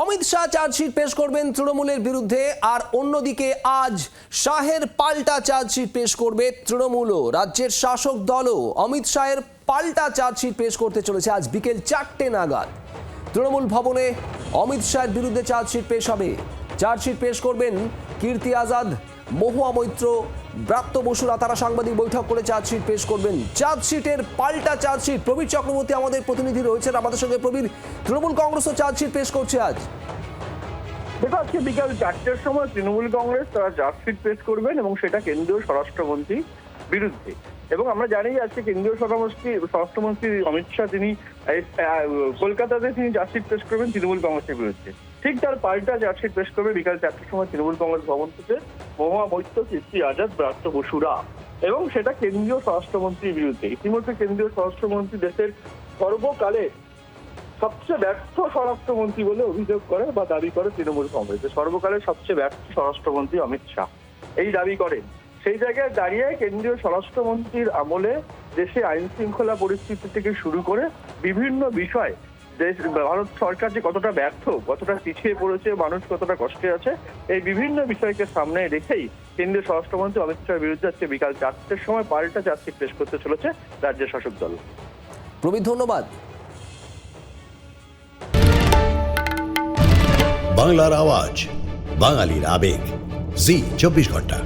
Amit Shah chargesheet পেশ করবেন তৃণমূলের বিরুদ্ধে, আর অন্যদিকে আজ শাহের পাল্টা চার্জশিট পেশ করবে তৃণমূলও। রাজ্যের শাসক দলও অমিত শাহের পাল্টা চার্জশিট পেশ করতে চলেছে আজ বিকেল 4টে নাগাদ। তৃণমূল ভবনে অমিত শাহের বিরুদ্ধে চার্জশিট পেশ হবে। চার্জশিট পেশ করবেন কীর্তি আজাদ, মহুয়া মৈত্র, ব্রাত্য বসুরা। তারা সাংবাদিক বৈঠক করে চার্জশিট পেশ করবেন। চার্জশিটের পাল্টা চার্জশিট। প্রবীর চক্রবর্তী আমাদের প্রতিনিধি রয়েছেন আমাদের সঙ্গে। প্রবীর, তৃণমূল কংগ্রেসও চার্জশিট পেশ করছে আজ। দেখো, আজকে বিকাল 4টের সময় তৃণমূল কংগ্রেস তারা চার্জশিট পেশ করবেন এবং সেটা কেন্দ্রীয় স্বরাষ্ট্রমন্ত্রীর বিরুদ্ধে। এবং আমরা জানি আজকে কেন্দ্রীয় স্বরাষ্ট্রমন্ত্রী অমিত শাহ তিনি কলকাতাতে তিনি চার্জশিট পেশ করবেন তৃণমূল কংগ্রেসের বিরুদ্ধে। ঠিক তার পাল্টা চার্জশিট পেশ করবে বিকাল 4টের সময় তৃণমূল কংগ্রেস ভবন থেকে মহুয়া মৈত্র, কীর্তি আজাদ, ব্রাত্য বসুরা, এবং সেটা কেন্দ্রীয় স্বরাষ্ট্রমন্ত্রীর বিরুদ্ধে। ইতিমধ্যে কেন্দ্রীয় স্বরাষ্ট্রমন্ত্রী দেশের সর্বকালে সবচেয়ে ব্যর্থ স্বরাষ্ট্রমন্ত্রী বলে অভিযোগ করে বা দাবি করে তৃণমূল কংগ্রেস। সর্বকালের সবচেয়ে ব্যর্থ স্বরাষ্ট্রমন্ত্রী অমিত শাহ এই দাবি করেন। সেই জায়গায় দাঁড়িয়ে কেন্দ্রীয় স্বরাষ্ট্রমন্ত্রীর আমলে দেশে আইন শৃঙ্খলা পরিস্থিতি থেকে শুরু করে বিভিন্ন বিষয় ভারত সরকার যে কতটা ব্যর্থ, কতটা পিছিয়ে পড়েছে, মানুষ কতটা কষ্টে আছে, এই বিভিন্ন বিষয়কে সামনে রেখেই কেন্দ্রীয় স্বরাষ্ট্রমন্ত্রী অমিত শাহের বিরুদ্ধে আজকে বিকাল 4টের সময় পাল্টা চার্জশিট পেশ করতে চলেছে রাজ্যের শাসক দল। প্রবীর, ধন্যবাদ। বাংলার আওয়াজ, বাঙালির আবেগ, জি 24 ঘন্টা।